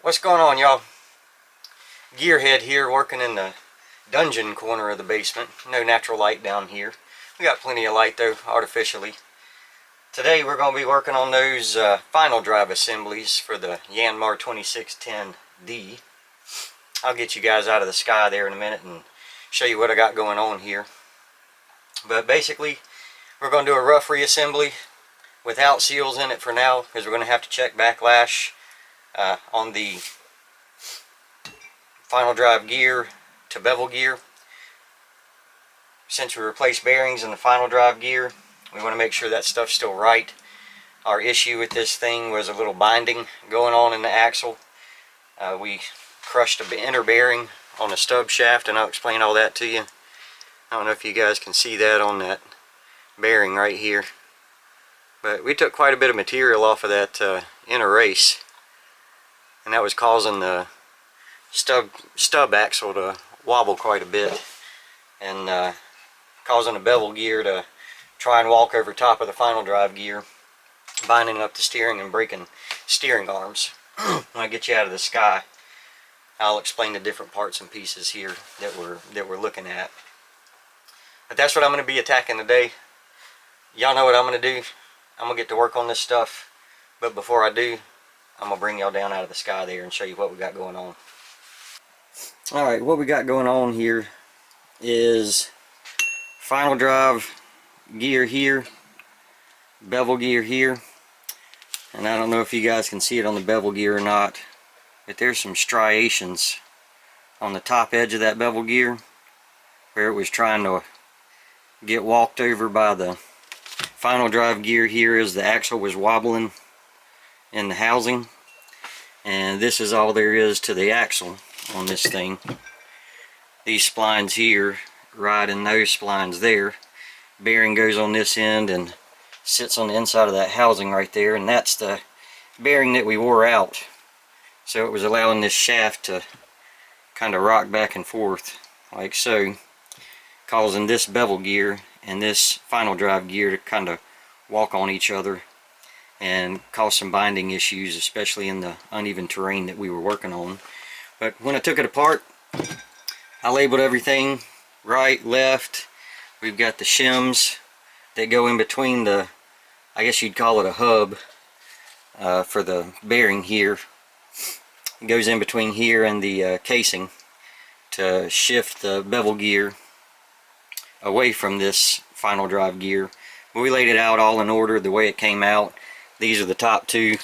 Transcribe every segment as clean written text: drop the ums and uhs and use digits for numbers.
What's going on, y'all? Gearhead here, working in the dungeon corner of the basement. No natural light down here. We got plenty of light though, artificially. Today we're going to be working on those final drive assemblies for the Yanmar 2610D. I'll get you guys out of the sky there in a minute and show you what I got going on here. But basically, we're going to do a rough reassembly without seals in it for now, because we're going to have to check backlash on the final drive gear to bevel gear. Since we replaced bearings in the final drive gear, we want to make sure that stuff's still right. Our issue with this thing was a little binding going on in the axle. We crushed the inner bearing on the stub shaft, and I'll explain all that to you. I don't know if you guys can see that on that bearing right here, but we took quite a bit of material off of that inner race, and that was causing the stub axle to wobble quite a bit, and causing the bevel gear to try and walk over top of the final drive gear, binding up the steering and breaking steering arms. When I get you out of the sky, I'll explain the different parts and pieces here that we're looking at. But that's what I'm going to be attacking today. Y'all know what I'm going to do. I'm going to get to work on this stuff, but before I do, I'm going to bring y'all down out of the sky there and show you what we got going on. Alright, what we got going on here is final drive gear here, bevel gear here, and I don't know if you guys can see it on the bevel gear or not, but there's some striations on the top edge of that bevel gear where it was trying to get walked over by the final drive gear here as the axle was wobbling in the housing. And this is all there is to the axle on this thing. These splines here ride in those splines there. Bearing goes on this end and sits on the inside of that housing right there, and that's the bearing that we wore out. So it was allowing this shaft to kind of rock back and forth like so, causing this bevel gear and this final drive gear to kind of walk on each other and cause some binding issues, especially in the uneven terrain that we were working on. But when I took it apart, I labeled everything right, left. We've got the shims that go in between the, I guess you'd call it a hub for the bearing here. It goes in between here and the casing to shift the bevel gear away from this final drive gear. But we laid it out all in order the way it came out. These are the top two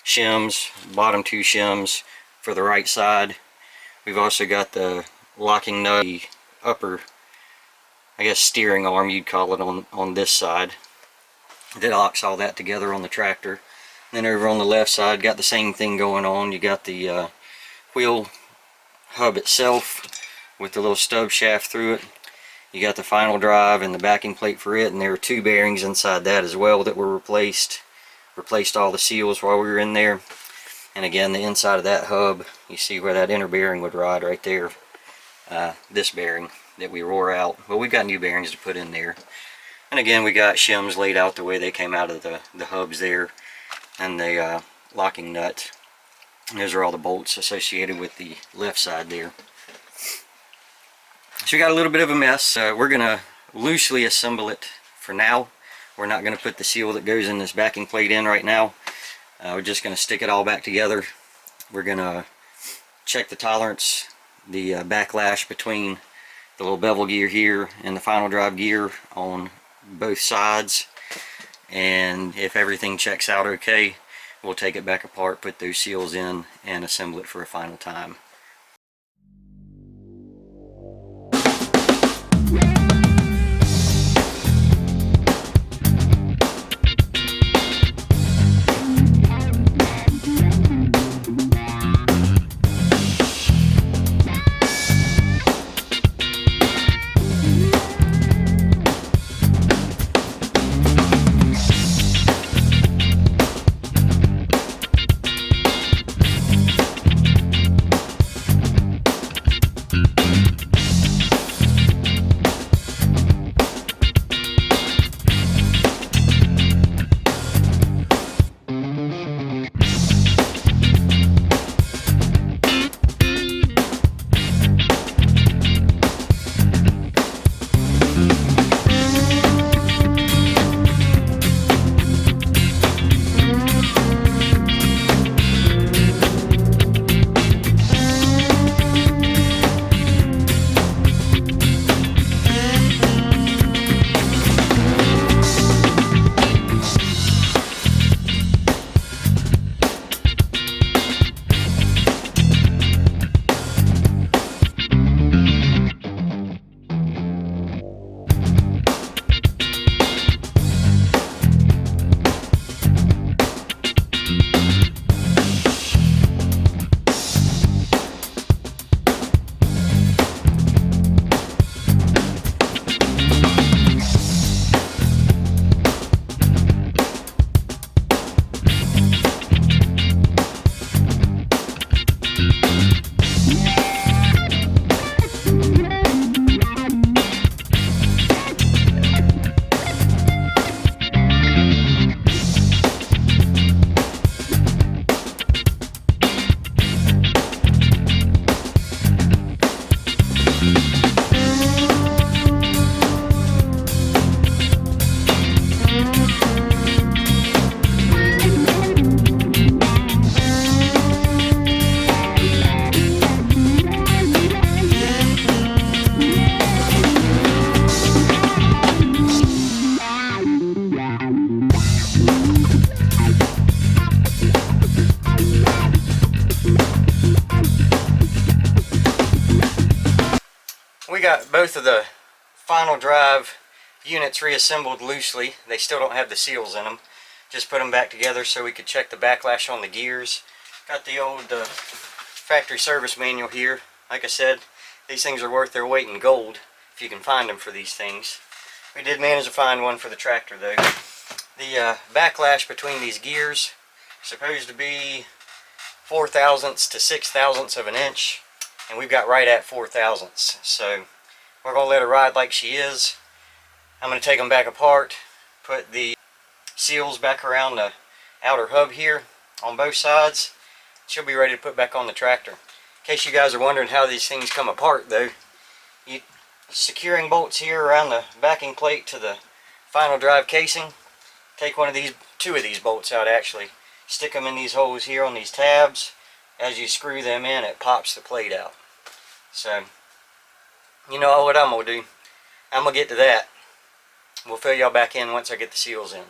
shims, bottom two shims for the right side. We've also got the locking nut, the upper, I guess, steering arm you'd call it, on this side that locks all that together on the tractor. Then over on the left side, got the same thing going on. You got the wheel hub itself with the little stub shaft through it. You got the final drive and the backing plate for it, and there are two bearings inside that as well that were replaced. Replaced all the seals while we were in there. And again, the inside of that hub, you see where that inner bearing would ride right there. This bearing that we wore out. But we got new bearings to put in there. And again, we got shims laid out the way they came out of the hubs there, and the locking nut. And those are all the bolts associated with the left side there. So we got a little bit of a mess. We're going to loosely assemble it for now. We're not going to put the seal that goes in this backing plate in right now. We're just going to stick it all back together. We're going to check the tolerance, the backlash between the little bevel gear here and the final drive gear on both sides. And if everything checks out okay, we'll take it back apart, put those seals in, and assemble it for a final time. got both of the final drive units reassembled loosely. They still don't have the seals in them. Just put them back together so we could check the backlash on the gears. Got the old factory service manual here. Like I said, these things are worth their weight in gold if you can find them for these things. We did manage to find one for the tractor though. The backlash between these gears is supposed to be 4 thousandths to 6 thousandths of an inch, and we've got right at 4 thousandths. So we're going to let her ride like she is. I'm going to take them back apart, put the seals back around the outer hub here on both sides. She'll be ready to put back on the tractor. In case you guys are wondering how these things come apart though, securing bolts here around the backing plate to the final drive casing. Take two of these bolts out actually, stick them in these holes here on these tabs. As you screw them in, it pops the plate out. So you know what I'm going to do. I'm going to get to that. We'll fill y'all back in once I get the seals in.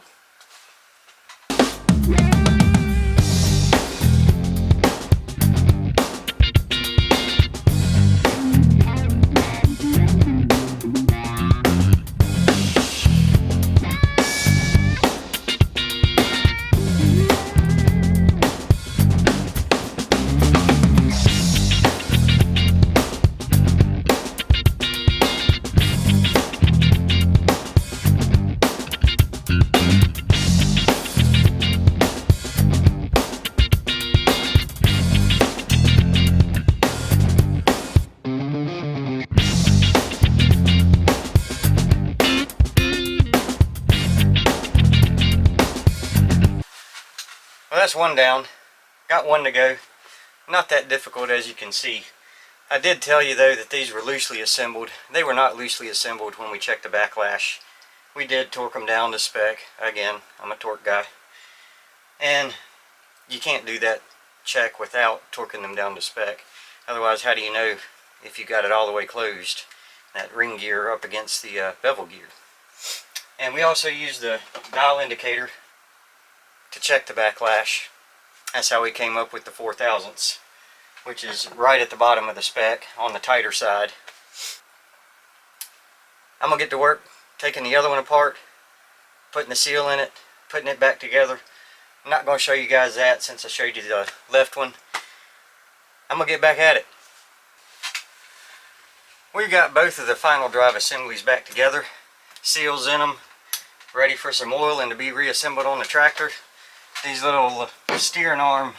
Well, that's one down. Got one to go. Not that difficult, as you can see. I did tell you though that these were loosely assembled. They were not loosely assembled when we checked the backlash. We did torque them down to spec. Again, I'm a torque guy. And you can't do that check without torquing them down to spec. Otherwise, how do you know if you got it all the way closed? That ring gear up against the bevel gear. And we also used the dial indicator to check the backlash. That's how we came up with the 4 thousandths, which is right at the bottom of the spec on the tighter side. I'm going to get to work taking the other one apart, putting the seal in it, putting it back together. I'm not going to show you guys that since I showed you the left one. I'm going to get back at it. We've got both of the final drive assemblies back together, seals in them, ready for some oil and to be reassembled on the tractor. These little steering arm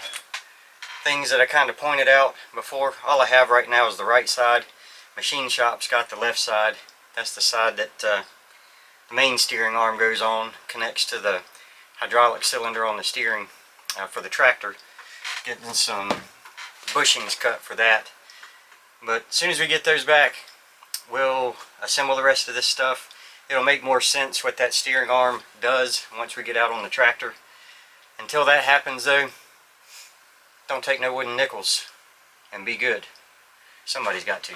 things that I kind of pointed out before, all I have right now is the right side. Machine shop's got the left side. That's the side that the main steering arm goes on, connects to the hydraulic cylinder on the steering for the tractor. Getting some bushings cut for that. But as soon as we get those back, we'll assemble the rest of this stuff. It'll make more sense what that steering arm does once we get out on the tractor. Until that happens though, don't take no wooden nickels and be good. Somebody's got to.